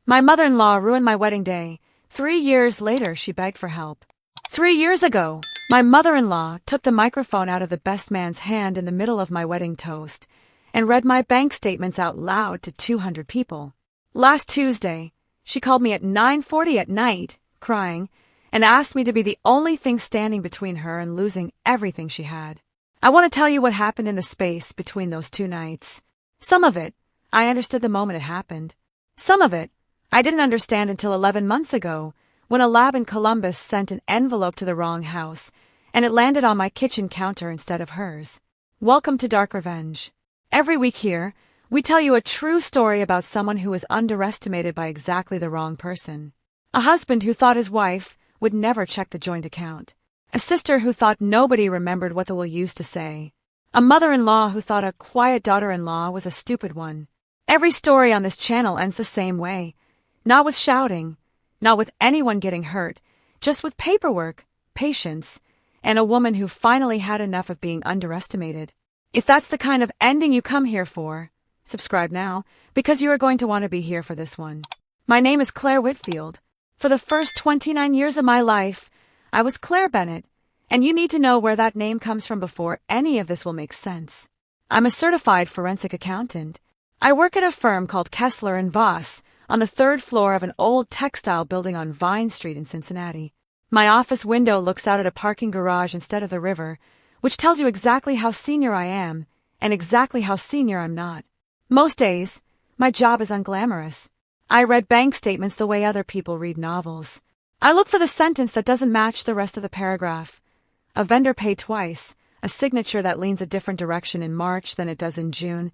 My mother-in-law ruined my wedding day. 3 years later, she begged for help. 3 years ago, my mother-in-law took the microphone out of the best man's hand in the middle of my wedding toast and read my bank statements out loud to 200 people. Last Tuesday, she called me at 9:40 at night, crying, and asked me to be the only thing standing between her and losing everything she had. I want to tell you what happened in the space between those 2 nights. Some of it, I understood the moment it happened. Some of it, I didn't understand until 11 months ago, when a lab in Columbus sent an envelope to the wrong house, and it landed on my kitchen counter instead of hers. Welcome to Dark Revenge. Every week here, we tell you a true story about someone who was underestimated by exactly the wrong person. A husband who thought his wife would never check the joint account. A sister who thought nobody remembered what they will use to say. A mother-in-law who thought a quiet daughter-in-law was a stupid one. Every story on this channel ends the same way. Not with shouting, not with anyone getting hurt, just with paperwork, patience, and a woman who finally had enough of being underestimated. If that's the kind of ending you come here for, subscribe now, because you are going to want to be here for this one. My name is Claire Whitfield. For the first 29 years of my life, I was Claire Bennett, and you need to know where that name comes from before any of this will make sense. I'm a certified forensic accountant. I work at a firm called Kessler & Voss on the 3rd floor of an old textile building on Vine Street in Cincinnati. My office window looks out at a parking garage instead of the river, which tells you exactly how senior I am and exactly how senior I'm not. Most days, my job is unglamorous. I read bank statements the way other people read novels. I look for the sentence that doesn't match the rest of the paragraph. A vendor paid twice, a signature that leans a different direction in March than it does in June,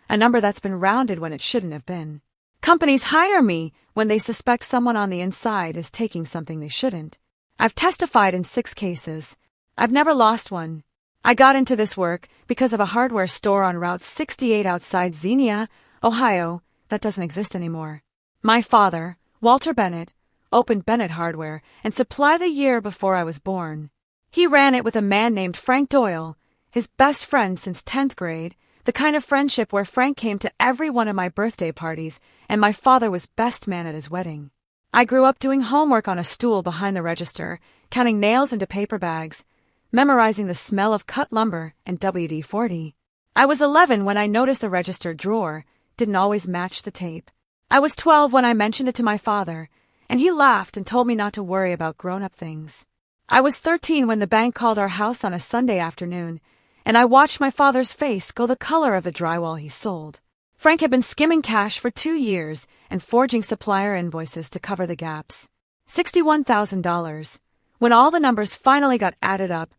a number that's been rounded when it shouldn't have been. Companies hire me when they suspect someone on the inside is taking something they shouldn't. I've testified in 6 cases. I've never lost one. I got into this work because of a hardware store on Route 68 outside Xenia, Ohio, that doesn't exist anymore. My father, Walter Bennett, opened Bennett Hardware and supplied the year before I was born. He ran it with a man named Frank Doyle, his best friend since 10th grade, the kind of friendship where Frank came to every one of my birthday parties and my father was best man at his wedding. I grew up doing homework on a stool behind the register, counting nails into paper bags, memorizing the smell of cut lumber and WD-40. I was 11 when I noticed the register drawer didn't always match the tape. I was 12 when I mentioned it to my father, and he laughed and told me not to worry about grown-up things. I was 13 when the bank called our house on a Sunday afternoon, and I watched my father's face go the color of the drywall he sold. Frank had been skimming cash for 2 years and forging supplier invoices to cover the gaps. $61,000. When all the numbers finally got added up,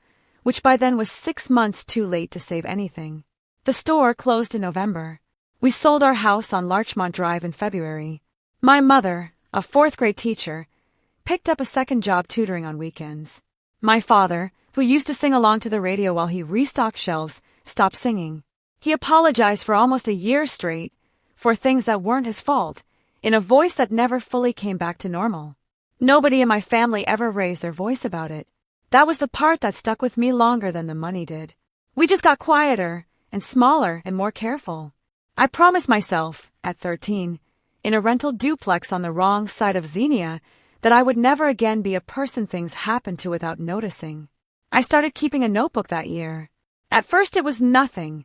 which by then was 6 months too late to save anything. The store closed in November. We sold our house on Larchmont Drive in February. My mother, a 4th-grade teacher, picked up a second job tutoring on weekends. My father, who used to sing along to the radio while he restocked shelves, stopped singing. He apologized for almost a year straight for things that weren't his fault, in a voice that never fully came back to normal. Nobody in my family ever raised their voice about it. That was the part that stuck with me longer than the money did. We just got quieter and smaller and more careful. I promised myself, at 13, in a rental duplex on the wrong side of Xenia, that I would never again be a person things happened to without noticing. I started keeping a notebook that year. At first it was nothing.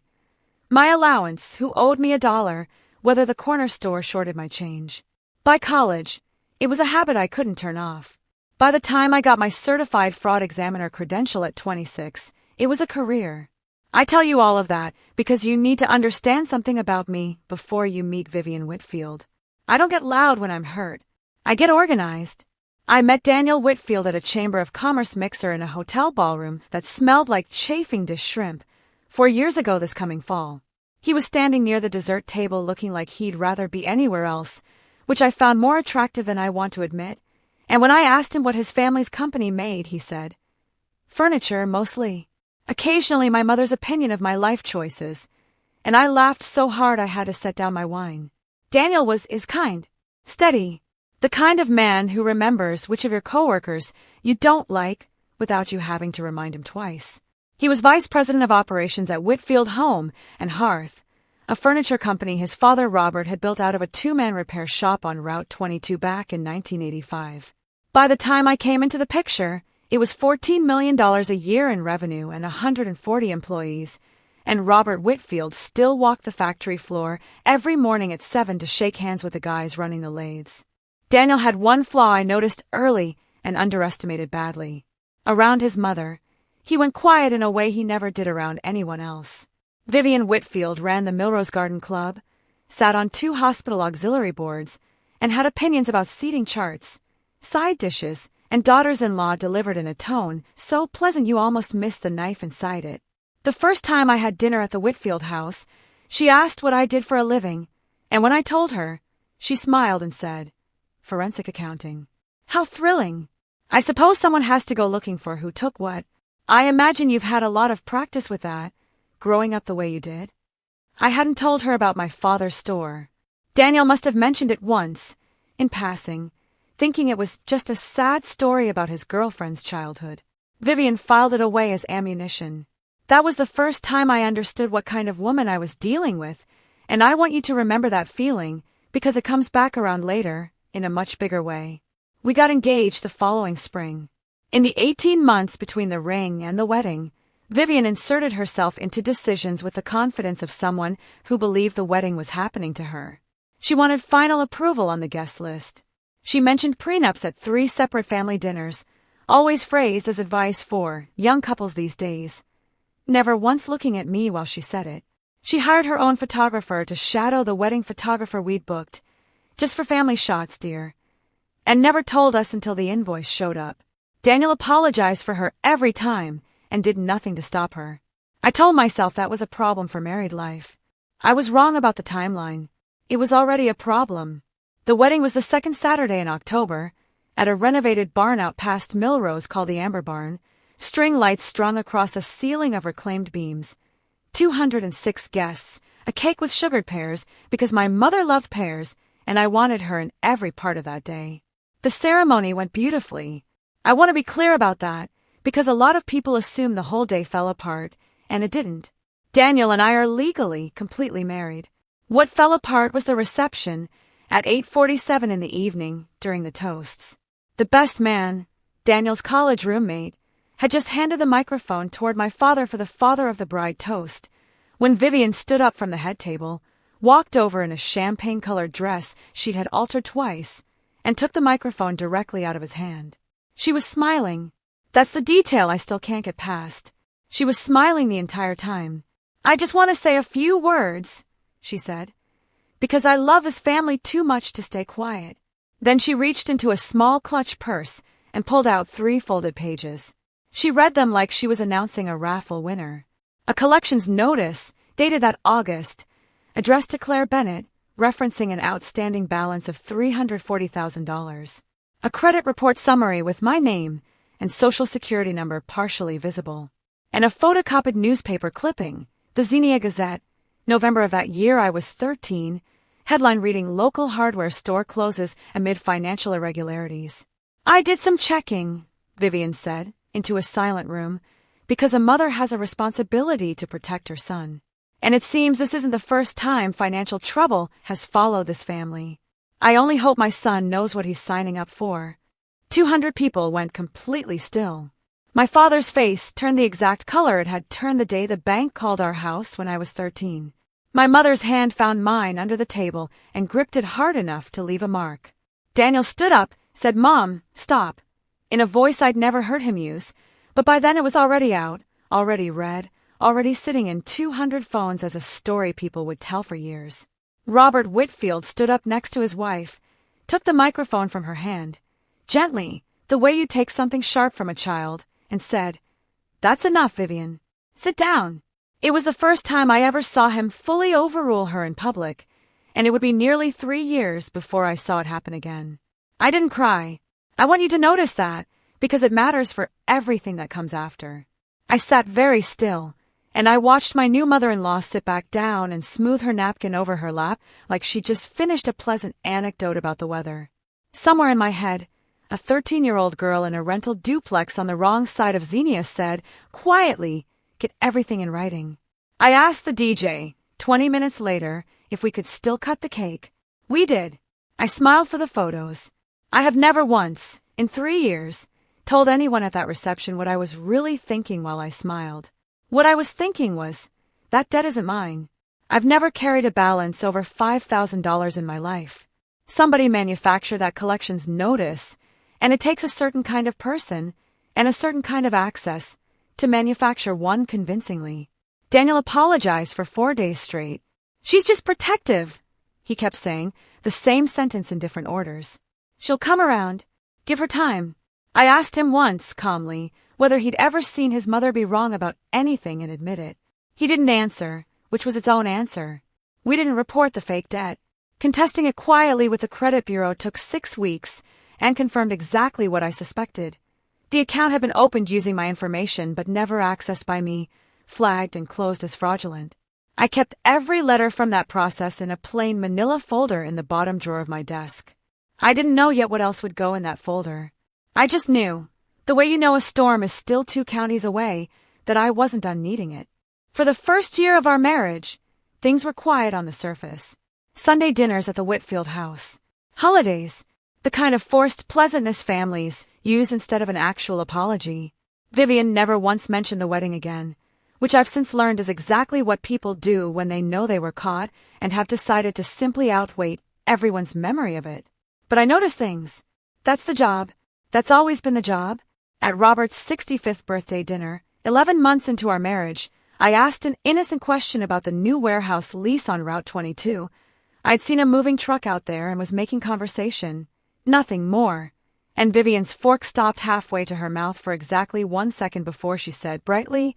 My allowance, who owed me $1, whether the corner store shorted my change. By college, it was a habit I couldn't turn off. By the time I got my certified fraud examiner credential at 26, it was a career. I tell you all of that because you need to understand something about me before you meet Vivian Whitfield. I don't get loud when I'm hurt. I get organized. I met Daniel Whitfield at a Chamber of Commerce mixer in a hotel ballroom that smelled like chafing dish shrimp 4 years ago this coming fall. He was standing near the dessert table looking like he'd rather be anywhere else, which I found more attractive than I want to admit. And when I asked him what his family's company made, he said, "Furniture, mostly. Occasionally my mother's opinion of my life choices." And I laughed so hard I had to set down my wine. Daniel is kind, steady, the kind of man who remembers which of your coworkers you don't like without you having to remind him twice. He was vice president of operations at Whitfield Home and Hearth, a furniture company his father Robert had built out of a two-man repair shop on Route 22 back in 1985. By the time I came into the picture, it was $14 million a year in revenue and 140 employees, and Robert Whitfield still walked the factory floor every morning at 7 to shake hands with the guys running the lathes. Daniel had one flaw I noticed early and underestimated badly. Around his mother, he went quiet in a way he never did around anyone else. Vivian Whitfield ran the Milrose Garden Club, sat on 2 hospital auxiliary boards, and had opinions about seating charts, side dishes, and daughters-in-law delivered in a tone so pleasant you almost missed the knife inside it. The first time I had dinner at the Whitfield house, she asked what I did for a living, and when I told her, she smiled and said, "Forensic accounting." How thrilling! I suppose someone has to go looking for who took what. I imagine you've had a lot of practice with that, growing up the way you did. I hadn't told her about my father's store. Daniel must have mentioned it once, in passing, thinking it was just a sad story about his girlfriend's childhood. Vivian filed it away as ammunition. That was the first time I understood what kind of woman I was dealing with, and I want you to remember that feeling, because it comes back around later, in a much bigger way. We got engaged the following spring. In the 18 months between the ring and the wedding, Vivian inserted herself into decisions with the confidence of someone who believed the wedding was happening to her. She wanted final approval on the guest list. She mentioned prenups at 3 separate family dinners, always phrased as advice for young couples these days, never once looking at me while she said it. She hired her own photographer to shadow the wedding photographer we'd booked, just for family shots, dear, and never told us until the invoice showed up. Daniel apologized for her every time and did nothing to stop her. I told myself that was a problem for married life. I was wrong about the timeline. It was already a problem. The wedding was the second Saturday in October, at a renovated barn out past Milrose called the Amber Barn, string lights strung across a ceiling of reclaimed beams. 206 guests, a cake with sugared pears, because my mother loved pears, and I wanted her in every part of that day. The ceremony went beautifully. I want to be clear about that, because a lot of people assume the whole day fell apart, and it didn't. Daniel and I are legally completely married. What fell apart was the reception, at 8:47 in the evening, during the toasts. The best man, Daniel's college roommate, had just handed the microphone toward my father for the father of the bride toast, when Vivian stood up from the head table, walked over in a champagne-colored dress she'd had altered twice, and took the microphone directly out of his hand. She was smiling. That's the detail I still can't get past. She was smiling the entire time. "I just want to say a few words," she said, "because I love this family too much to stay quiet." Then she reached into a small clutch purse and pulled out 3 folded pages. She read them like she was announcing a raffle winner. A collections notice, dated that August, addressed to Claire Bennett, referencing an outstanding balance of $340,000. A credit report summary with my name and social security number partially visible. And a photocopied newspaper clipping, the Xenia Gazette, November of that year I was 13, headline reading "Local Hardware Store Closes Amid Financial Irregularities." "I did some checking," Vivian said, into a silent room, because a mother has a responsibility to protect her son. And it seems this isn't the first time financial trouble has followed this family. I only hope my son knows what he's signing up for. 200 people went completely still. My father's face turned the exact color it had turned the day the bank called our house when I was 13. My mother's hand found mine under the table and gripped it hard enough to leave a mark. Daniel stood up, said, "Mom, stop," in a voice I'd never heard him use, but by then it was already out, already read, already sitting in 200 phones as a story people would tell for years. Robert Whitfield stood up next to his wife, took the microphone from her hand, gently, the way you take something sharp from a child, and said, "That's enough, Vivian. Sit down." It was the first time I ever saw him fully overrule her in public, and it would be nearly 3 years before I saw it happen again. I didn't cry. I want you to notice that, because it matters for everything that comes after. I sat very still, and I watched my new mother-in-law sit back down and smooth her napkin over her lap like she'd just finished a pleasant anecdote about the weather. Somewhere in my head, a 13-year-old girl in a rental duplex on the wrong side of Xenia said, quietly, "Get everything in writing." I asked the DJ, 20 minutes later if we could still cut the cake. We did. I smiled for the photos. I have never once, in 3 years, told anyone at that reception what I was really thinking while I smiled. What I was thinking was, that debt isn't mine. I've never carried a balance over $5,000 in my life. Somebody manufactured that collection's notice, and it takes a certain kind of person and a certain kind of access to manufacture one convincingly. Daniel apologized for 4 days straight. She's just protective, he kept saying, the same sentence in different orders. She'll come around. Give her time. I asked him once, calmly, whether he'd ever seen his mother be wrong about anything and admit it. He didn't answer, which was its own answer. We didn't report the fake debt. Contesting it quietly with the credit bureau took 6 weeks and confirmed exactly what I suspected. The account had been opened using my information but never accessed by me, flagged and closed as fraudulent. I kept every letter from that process in a plain manila folder in the bottom drawer of my desk. I didn't know yet what else would go in that folder. I just knew, the way you know a storm is still 2 counties away, that I wasn't done needing it. For the first year of our marriage, things were quiet on the surface. Sunday dinners at the Whitfield house. Holidays, the kind of forced pleasantness families use instead of an actual apology. Vivian never once mentioned the wedding again, which I've since learned is exactly what people do when they know they were caught and have decided to simply outweigh everyone's memory of it. But I noticed things. That's the job. That's always been the job. At Robert's 65th birthday dinner, 11 months into our marriage, I asked an innocent question about the new warehouse lease on Route 22. I'd seen a moving truck out there and was making conversation. Nothing more. And Vivian's fork stopped halfway to her mouth for exactly 1 second before she said brightly,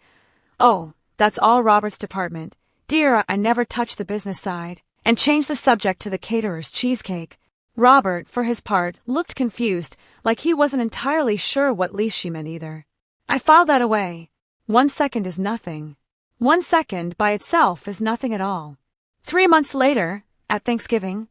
"Oh, that's all Robert's department. Dear, I never touched the business side," and changed the subject to the caterer's cheesecake. Robert, for his part, looked confused, like he wasn't entirely sure what lease she meant either. I filed that away. 1 second is nothing. 1 second by itself is nothing at all. 3 months later, at Thanksgiving,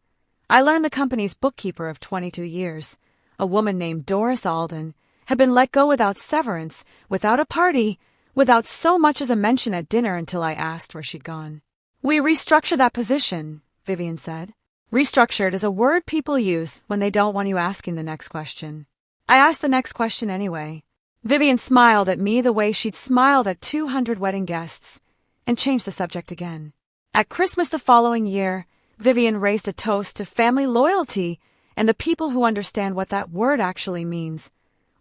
I learned the company's bookkeeper of 22 years, a woman named Doris Alden, had been let go without severance, without a party, without so much as a mention at dinner until I asked where she'd gone. "We restructured that position," Vivian said. Restructured is a word people use when they don't want you asking the next question. I asked the next question anyway. Vivian smiled at me the way she'd smiled at 200 wedding guests, and changed the subject again. At Christmas the following year, Vivian raised a toast to family loyalty and the people who understand what that word actually means,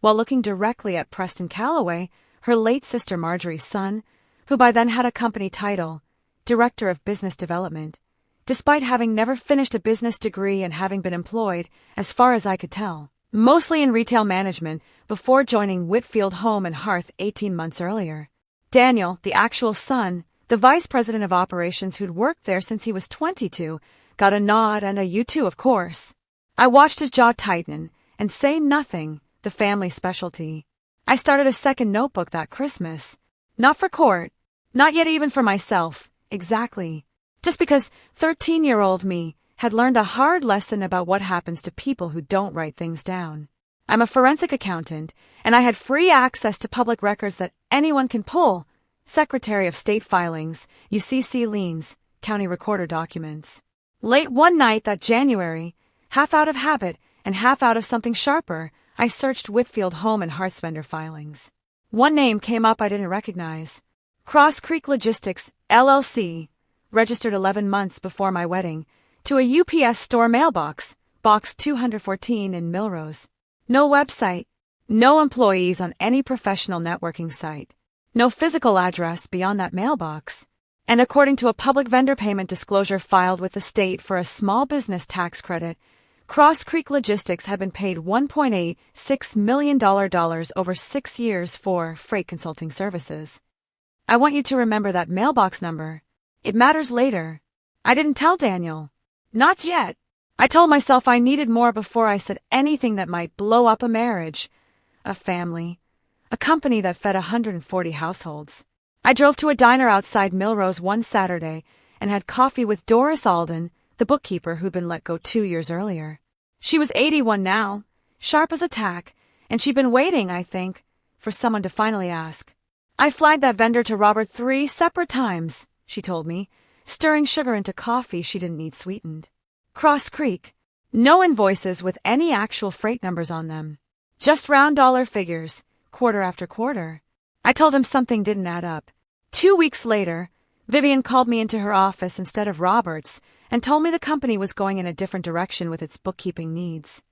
while looking directly at Preston Calloway, her late sister Marjorie's son, who by then had a company title, Director of Business Development, despite having never finished a business degree and having been employed, as far as I could tell, mostly in retail management before joining Whitfield Home and Hearth 18 months earlier. Daniel, the actual son, the vice president of operations who'd worked there since he was 22, got a nod and a "you too, of course." I watched his jaw tighten and say nothing, the family specialty. I started a second notebook that Christmas. Not for court, not yet even for myself, exactly. Just because 13-year-old me had learned a hard lesson about what happens to people who don't write things down. I'm a forensic accountant, and I had free access to public records that anyone can pull. Secretary of State filings, UCC liens, county recorder documents. Late one night that January, half out of habit and half out of something sharper, I searched Whitfield Home and Hearth vendor filings. One name came up I didn't recognize. Cross Creek Logistics, LLC, registered 11 months before my wedding, to a UPS store mailbox, Box 214 in Milrose. No website, no employees on any professional networking site, no physical address beyond that mailbox. And according to a public vendor payment disclosure filed with the state for a small business tax credit, Cross Creek Logistics had been paid $1.86 million over 6 years for freight consulting services. I want you to remember that mailbox number. It matters later. I didn't tell Daniel. Not yet. I told myself I needed more before I said anything that might blow up a marriage, a family, a company that fed 140 households. I drove to a diner outside Milrose one Saturday and had coffee with Doris Alden, the bookkeeper who'd been let go 2 years earlier. She was 81 now, sharp as a tack, and she'd been waiting, I think, for someone to finally ask. "I flagged that vendor to Robert 3 separate times," she told me, stirring sugar into coffee she didn't need sweetened. Cross Creek. No invoices with any actual freight numbers on them. Just round dollar figures, quarter after quarter. I told him something didn't add up. 2 weeks later, Vivian called me into her office instead of Robert's and told me the company was going in a different direction with its bookkeeping needs.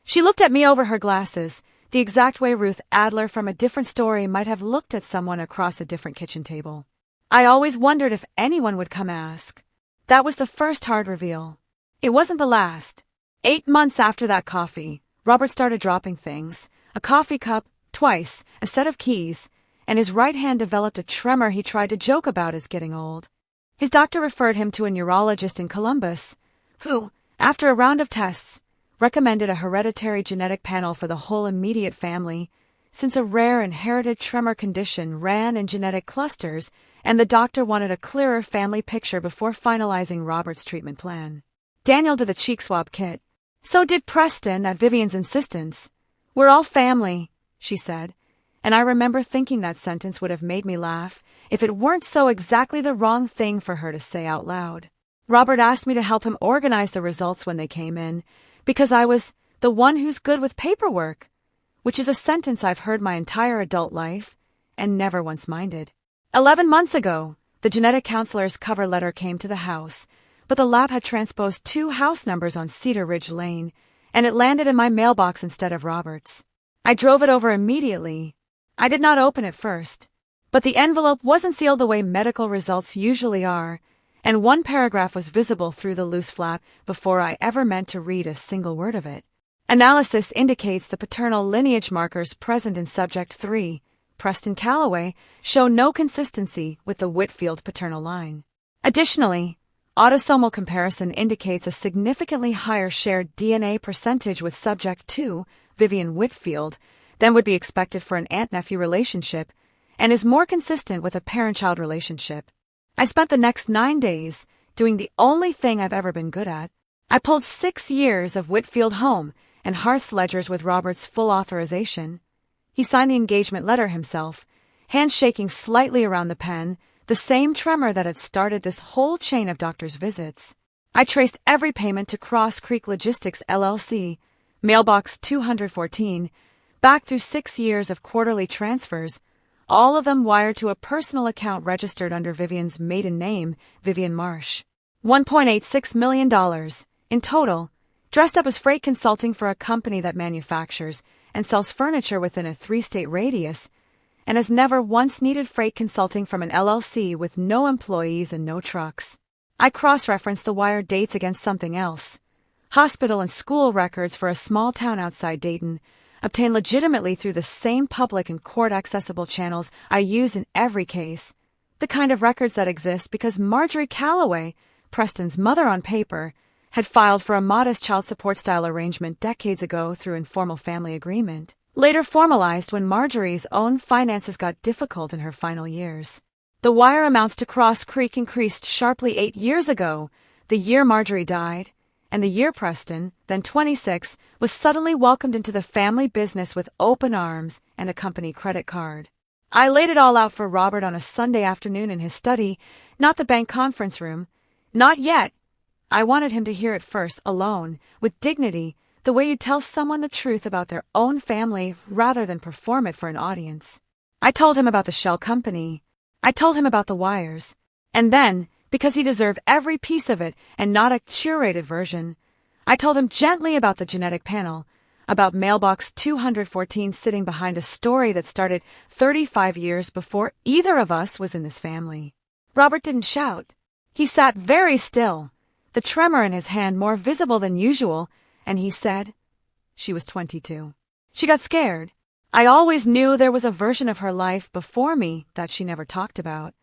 She looked at me over her glasses, the exact way Ruth Adler from A Different Story might have looked at someone across a different kitchen table. I always wondered if anyone would come ask. That was the first hard reveal. It wasn't the last. 8 months after that coffee, Robert started dropping things. A coffee cup, twice, a set of keys, and his right hand developed a tremor he tried to joke about as getting old. His doctor referred him to a neurologist in Columbus, who, after a round of tests, recommended a hereditary genetic panel for the whole immediate family, since a rare inherited tremor condition ran in genetic clusters, and the doctor wanted a clearer family picture before finalizing Robert's treatment plan. Daniel did the cheek swab kit. So did Preston at Vivian's insistence. "We're all family," she said, and I remember thinking that sentence would have made me laugh if it weren't so exactly the wrong thing for her to say out loud. Robert asked me to help him organize the results when they came in, because I was the one who's good with paperwork, which is a sentence I've heard my entire adult life and never once minded. 11 months ago, the genetic counselor's cover letter came to the house, but the lab had transposed 2 house numbers on Cedar Ridge Lane, and it landed in my mailbox instead of Robert's. I drove it over immediately. I did not open it first, but the envelope wasn't sealed the way medical results usually are, and 1 paragraph was visible through the loose flap before I ever meant to read a single word of it. Analysis indicates the paternal lineage markers present in Subject 3, Preston Calloway, show no consistency with the Whitfield paternal line. Additionally, autosomal comparison indicates a significantly higher shared DNA percentage with Subject 2, Vivian Whitfield, than would be expected for an aunt-nephew relationship, and is more consistent with a parent-child relationship. I spent the next 9 days doing the only thing I've ever been good at. I pulled 6 years of Whitfield home and Hearth's ledgers with Robert's full authorization. He signed the engagement letter himself, hands shaking slightly around the pen, the same tremor that had started this whole chain of doctor's visits. I traced every payment to Cross Creek Logistics LLC, mailbox 214, back through 6 years of quarterly transfers, all of them wired to a personal account registered under Vivian's maiden name, Vivian Marsh. $1.86 million in total, dressed up as freight consulting for a company that manufactures and sells furniture within a 3-state radius, and has never once needed freight consulting from an LLC with no employees and no trucks. I cross-referenced the wire dates against something else. Hospital and school records for a small town outside Dayton, obtained legitimately through the same public and court-accessible channels I use in every case, the kind of records that exist because Marjorie Calloway, Preston's mother on paper, had filed for a modest child support-style arrangement decades ago through informal family agreement, later formalized when Marjorie's own finances got difficult in her final years. The wire amounts to Cross Creek increased sharply 8 years ago, the year Marjorie died, and the year Preston, then 26, was suddenly welcomed into the family business with open arms and a company credit card. I laid it all out for Robert on a Sunday afternoon in his study, not the bank conference room. Not yet. I wanted him to hear it first, alone, with dignity, the way you tell someone the truth about their own family rather than perform it for an audience. I told him about the shell company. I told him about the wires. And then, because he deserved every piece of it and not a curated version, I told him gently about the genetic panel, about mailbox 214 sitting behind a story that started 35 years before either of us was in this family. Robert didn't shout. He sat very still, the tremor in his hand more visible than usual, and he said, "She was 22. She got scared. I always knew there was a version of her life before me that she never talked about."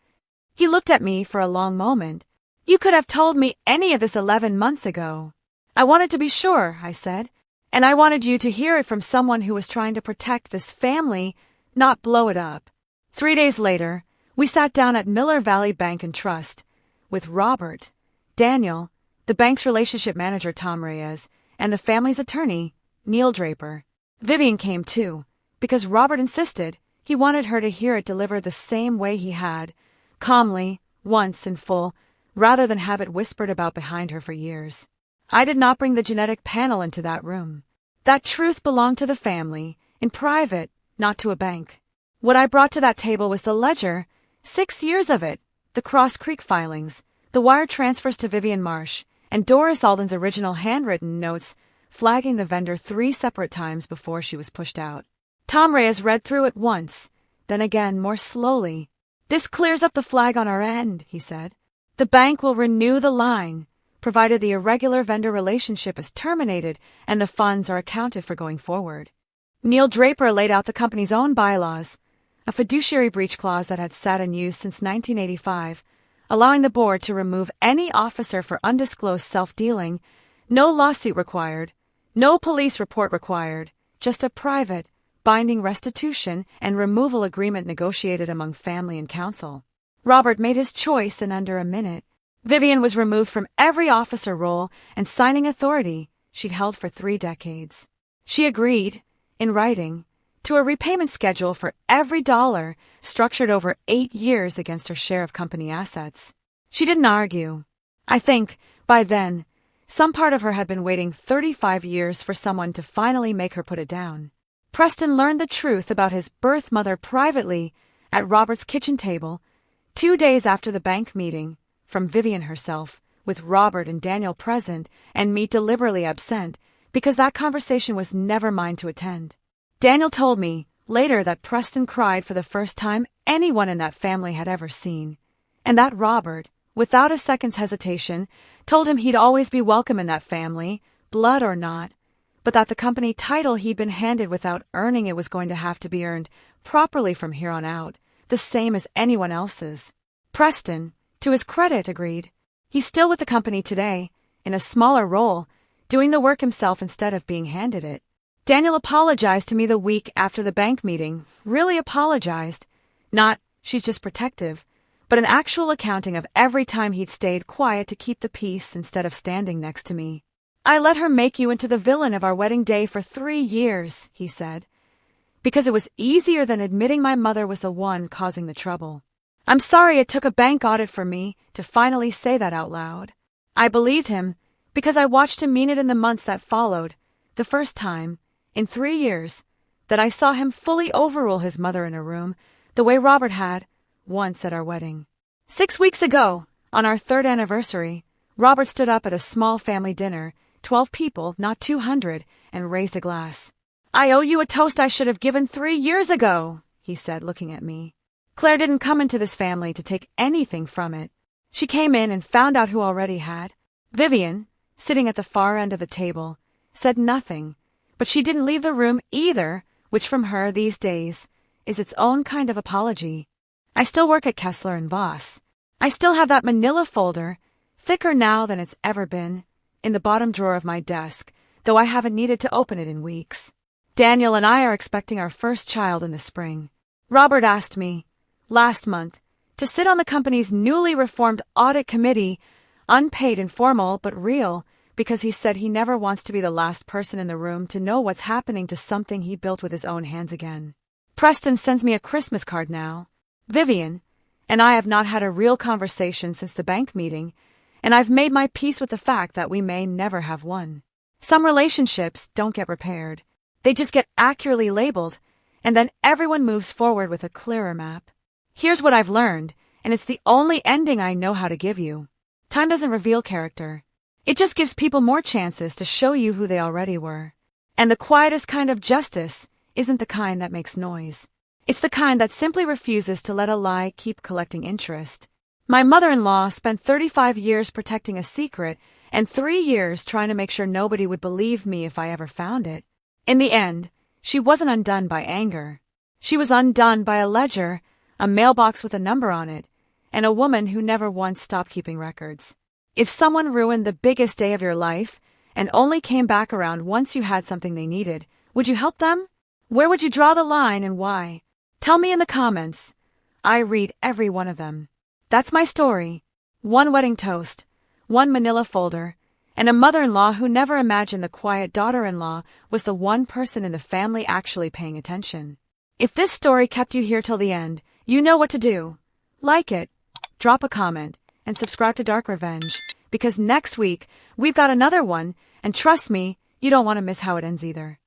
He looked at me for a long moment. "You could have told me any of this 11 months ago." "I wanted to be sure," I said, "and I wanted you to hear it from someone who was trying to protect this family, not blow it up." 3 days later, we sat down at Miller Valley Bank and Trust, with Robert, Daniel, the bank's relationship manager Tom Reyes, and the family's attorney, Neil Draper. Vivian came too, because Robert insisted. He wanted her to hear it delivered the same way he had, calmly, once in full, rather than have it whispered about behind her for years. I did not bring the genetic panel into that room. That truth belonged to the family, in private, not to a bank. What I brought to that table was the ledger, 6 years of it, the Cross Creek filings, the wire transfers to Vivian Marsh, and Doris Alden's original handwritten notes flagging the vendor 3 separate times before she was pushed out. Tom Reyes read through it once, then again more slowly. "This clears up the flag on our end," he said. "The bank will renew the line, provided the irregular vendor relationship is terminated and the funds are accounted for going forward." Neil Draper laid out the company's own bylaws, a fiduciary breach clause that had sat in use since 1985, allowing the board to remove any officer for undisclosed self-dealing, no lawsuit required, no police report required, just a private, binding restitution and removal agreement negotiated among family and counsel. Robert made his choice in under a minute. Vivian was removed from every officer role and signing authority she'd held for 3 decades. She agreed, in writing, to a repayment schedule for every dollar structured over 8 years against her share of company assets. She didn't argue. I think, by then, some part of her had been waiting 35 years for someone to finally make her put it down. Preston learned the truth about his birth mother privately at Robert's kitchen table 2 days after the bank meeting, from Vivian herself, with Robert and Daniel present and me deliberately absent, because that conversation was never mine to attend. Daniel told me later that Preston cried for the first time anyone in that family had ever seen, and that Robert, without a second's hesitation, told him he'd always be welcome in that family, blood or not, but that the company title he'd been handed without earning it was going to have to be earned properly from here on out, the same as anyone else's. Preston, to his credit, agreed. He's still with the company today, in a smaller role, doing the work himself instead of being handed it. Daniel apologized to me the week after the bank meeting, really apologized. Not, she's just protective, but an actual accounting of every time he'd stayed quiet to keep the peace instead of standing next to me. "I let her make you into the villain of our wedding day for 3 years, he said, because it was easier than admitting my mother was the one causing the trouble. I'm sorry it took a bank audit for me to finally say that out loud. I believed him because I watched him mean it in the months that followed, the first time, in 3 years, that I saw him fully overrule his mother in a room, the way Robert had, once at our wedding. 6 weeks ago, on our 3rd anniversary, Robert stood up at a small family dinner, 12 people, not 200, and raised a glass. 'I owe you a toast I should have given 3 years ago,' he said, looking at me. Claire didn't come into this family to take anything from it. She came in and found out who already had. Vivian, sitting at the far end of the table, said nothing, but she didn't leave the room either, which from her these days is its own kind of apology. I still work at Kessler & Voss. I still have that manila folder, thicker now than it's ever been, in the bottom drawer of my desk, though I haven't needed to open it in weeks. Daniel and I are expecting our first child in the spring. Robert asked me, last month, to sit on the company's newly reformed audit committee, unpaid and formal but real, because he said he never wants to be the last person in the room to know what's happening to something he built with his own hands again. Preston sends me a Christmas card now. Vivian and I have not had a real conversation since the bank meeting, and I've made my peace with the fact that we may never have one. Some relationships don't get repaired. They just get accurately labeled, and then everyone moves forward with a clearer map. Here's what I've learned, and it's the only ending I know how to give you. Time doesn't reveal character. It just gives people more chances to show you who they already were. And the quietest kind of justice isn't the kind that makes noise. It's the kind that simply refuses to let a lie keep collecting interest. My mother-in-law spent 35 years protecting a secret and 3 years trying to make sure nobody would believe me if I ever found it. In the end, she wasn't undone by anger. She was undone by a ledger, a mailbox with a number on it, and a woman who never once stopped keeping records. If someone ruined the biggest day of your life and only came back around once you had something they needed, would you help them? Where would you draw the line and why? Tell me in the comments. I read every one of them. That's my story. 1 wedding toast, 1 manila folder, and a mother-in-law who never imagined the quiet daughter-in-law was the one person in the family actually paying attention. If this story kept you here till the end, you know what to do. Like it, drop a comment, and subscribe to Dark Revenge, because next week we've got another one, and trust me, you don't want to miss how it ends either.